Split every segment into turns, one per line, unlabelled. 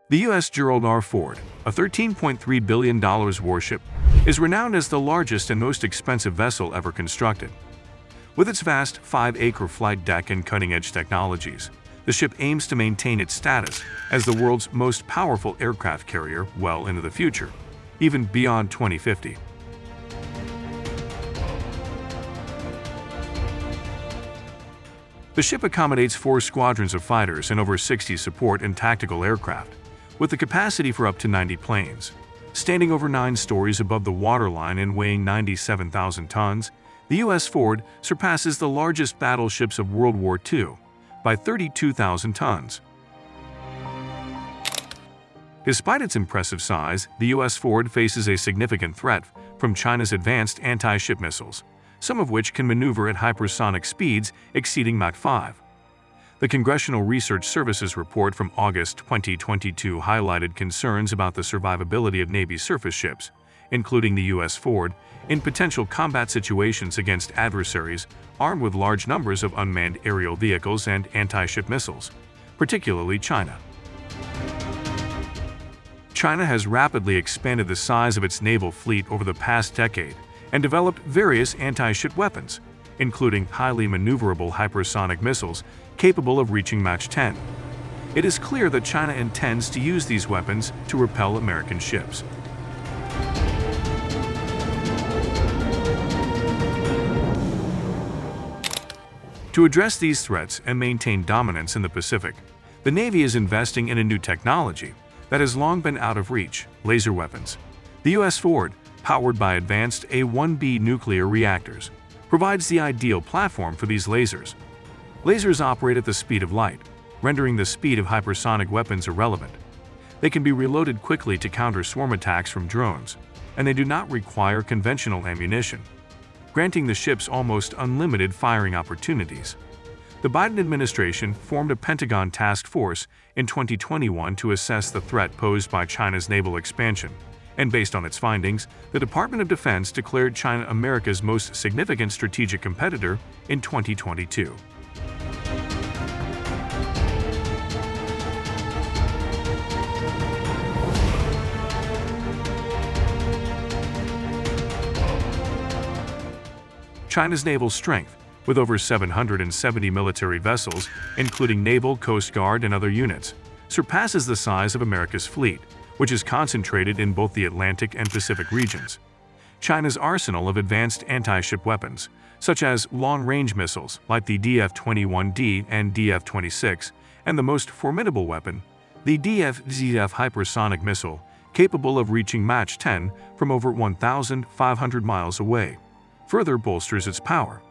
The U.S. Gerald R. Ford, a $13.3 billion warship, is renowned as the largest and most expensive vessel ever constructed. With its vast 5-acre flight deck and cutting-edge technologies, the ship aims to maintain its status as the world's most powerful aircraft carrier well into the future, even beyond 2050. The ship accommodates 4 squadrons of fighters and over 60 support and tactical aircraft, with the capacity for up to 90 planes. Standing over 9 stories above the waterline and weighing 97,000 tons, the U.S. Ford surpasses the largest battleships of World War II by 32,000 tons. Despite its impressive size, the U.S. Ford faces a significant threat from China's advanced anti-ship missiles, some of which can maneuver at hypersonic speeds exceeding Mach 5. The Congressional Research Service's report from August 2022 highlighted concerns about the survivability of Navy surface ships, including the U.S. Ford, in potential combat situations against adversaries armed with large numbers of unmanned aerial vehicles and anti-ship missiles, particularly China. China has rapidly expanded the size of its naval fleet over the past decade and developed various anti-ship weapons, including highly maneuverable hypersonic missiles capable of reaching Mach 10. It is clear that China intends to use these weapons to repel American ships. To address these threats and maintain dominance in the Pacific, the Navy is investing in a new technology that has long been out of reach: laser weapons. The U.S. Ford, powered by advanced A-1B nuclear reactors, provides the ideal platform for these lasers. Lasers operate at the speed of light, rendering the speed of hypersonic weapons irrelevant. They can be reloaded quickly to counter swarm attacks from drones, and they do not require conventional ammunition, granting the ships almost unlimited firing opportunities. The Biden administration formed a Pentagon task force in 2021 to assess the threat posed by China's naval expansion, and based on its findings, the Department of Defense declared China America's most significant strategic competitor in 2022. China's naval strength, with over 770 military vessels, including Naval, Coast Guard, and other units, surpasses the size of America's fleet, which is concentrated in both the Atlantic and Pacific regions. China's arsenal of advanced anti-ship weapons, such as long-range missiles like the DF-21D and DF-26, and the most formidable weapon, the DF-ZF hypersonic missile, capable of reaching Mach 10 from over 1,500 miles away, further bolsters its power.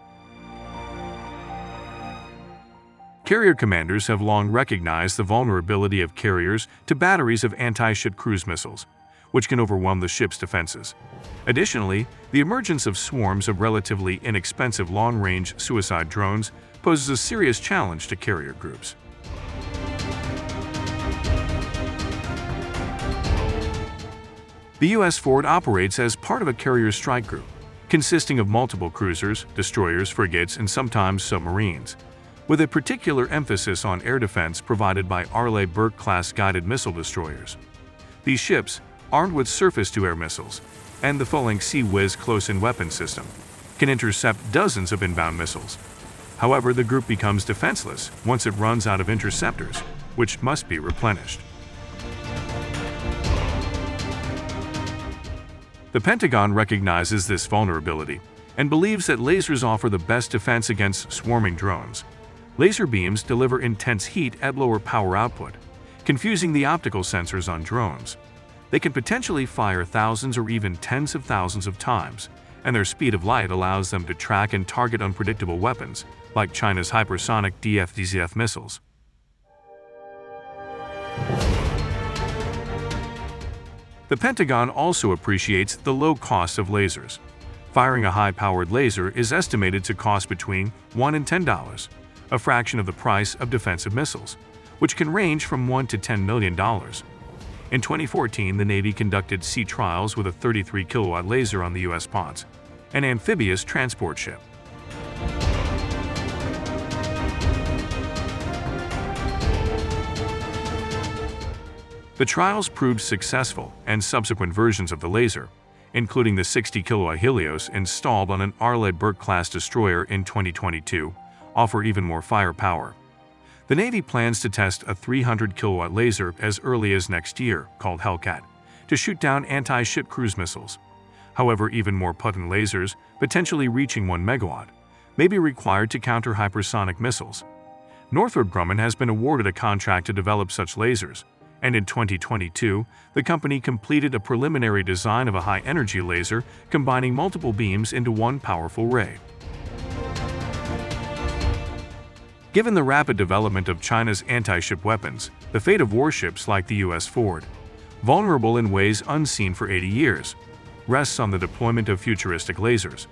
Carrier commanders have long recognized the vulnerability of carriers to batteries of anti-ship cruise missiles, which can overwhelm the ship's defenses. Additionally, the emergence of swarms of relatively inexpensive long-range suicide drones poses a serious challenge to carrier groups. The U.S. Ford operates as part of a carrier strike group, consisting of multiple cruisers, destroyers, frigates, and sometimes submarines, with a particular emphasis on air defense provided by Arleigh Burke-class guided missile destroyers. These ships, armed with surface-to-air missiles and the Phalanx Sea Whiz close-in weapon system, can intercept dozens of inbound missiles. However, the group becomes defenseless once it runs out of interceptors, which must be replenished. The Pentagon recognizes this vulnerability and believes that lasers offer the best defense against swarming drones. Laser beams deliver intense heat at lower power output, confusing the optical sensors on drones. They can potentially fire thousands or even tens of thousands of times, and their speed of light allows them to track and target unpredictable weapons, like China's hypersonic DF-ZF missiles. The Pentagon also appreciates the low cost of lasers. Firing a high-powered laser is estimated to cost between $1 and $10, a fraction of the price of defensive missiles, which can range from $1 to $10 million. In 2014, the Navy conducted sea trials with a 33-kilowatt laser on the U.S. Ponce, an amphibious transport ship. The trials proved successful, and subsequent versions of the laser, including the 60 kW Helios installed on an Arleigh Burke-class destroyer in 2022, offer even more firepower. The Navy plans to test a 300 kW laser as early as next year, called Hellcat, to shoot down anti-ship cruise missiles. However, even more potent lasers, potentially reaching 1 megawatt, may be required to counter hypersonic missiles. Northrop Grumman has been awarded a contract to develop such lasers, and in 2022, the company completed a preliminary design of a high-energy laser combining multiple beams into one powerful ray. Given the rapid development of China's anti-ship weapons, the fate of warships like the U.S. Ford, vulnerable in ways unseen for 80 years, rests on the deployment of futuristic lasers.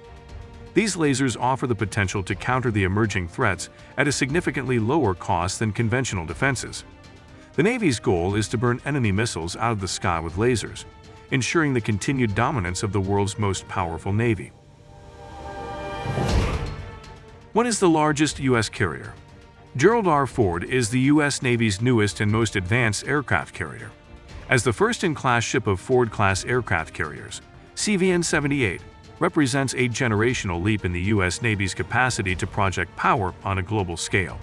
These lasers offer the potential to counter the emerging threats at a significantly lower cost than conventional defenses. The Navy's goal is to burn enemy missiles out of the sky with lasers, ensuring the continued dominance of the world's most powerful Navy. What is the largest U.S. carrier? Gerald R. Ford is the U.S. Navy's newest and most advanced aircraft carrier. As the first-in-class ship of Ford-class aircraft carriers, CVN-78 represents a generational leap in the U.S. Navy's capacity to project power on a global scale.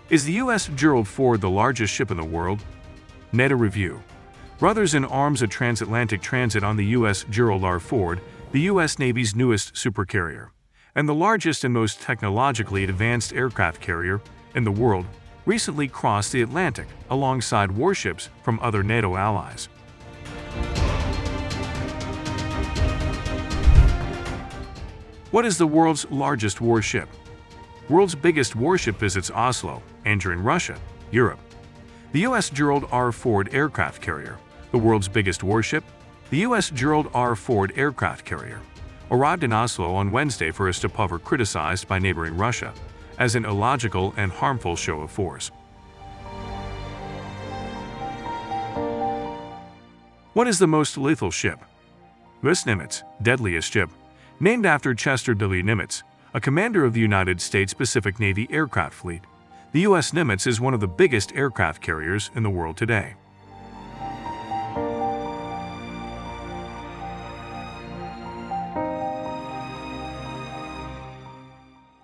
Is the U.S. Gerald Ford the largest ship in the world? NATO Review. Brothers in Arms, a transatlantic transit on the U.S. Gerald R. Ford, the U.S. Navy's newest supercarrier, and the largest and most technologically advanced aircraft carrier in the world, recently crossed the Atlantic alongside warships from other NATO allies. What is the world's largest warship? World's biggest warship visits Oslo, Angers in Russia, Europe. The U.S. Gerald R. Ford aircraft carrier, the world's biggest warship, the U.S. Gerald R. Ford aircraft carrier, arrived in Oslo on Wednesday for a stopover criticized by neighboring Russia as an illogical and harmful show of force. What is the most lethal ship? US Nimitz, deadliest ship, named after Chester W. Nimitz, a commander of the United States Pacific Navy aircraft fleet. The U.S. Nimitz is one of the biggest aircraft carriers in the world today.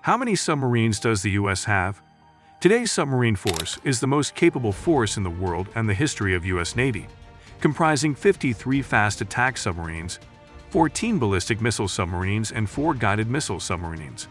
How many submarines does the U.S. have? Today's submarine force is the most capable force in the world and the history of U.S. Navy, comprising 53 fast attack submarines, 14 ballistic missile submarines, and 4 guided missile submarines.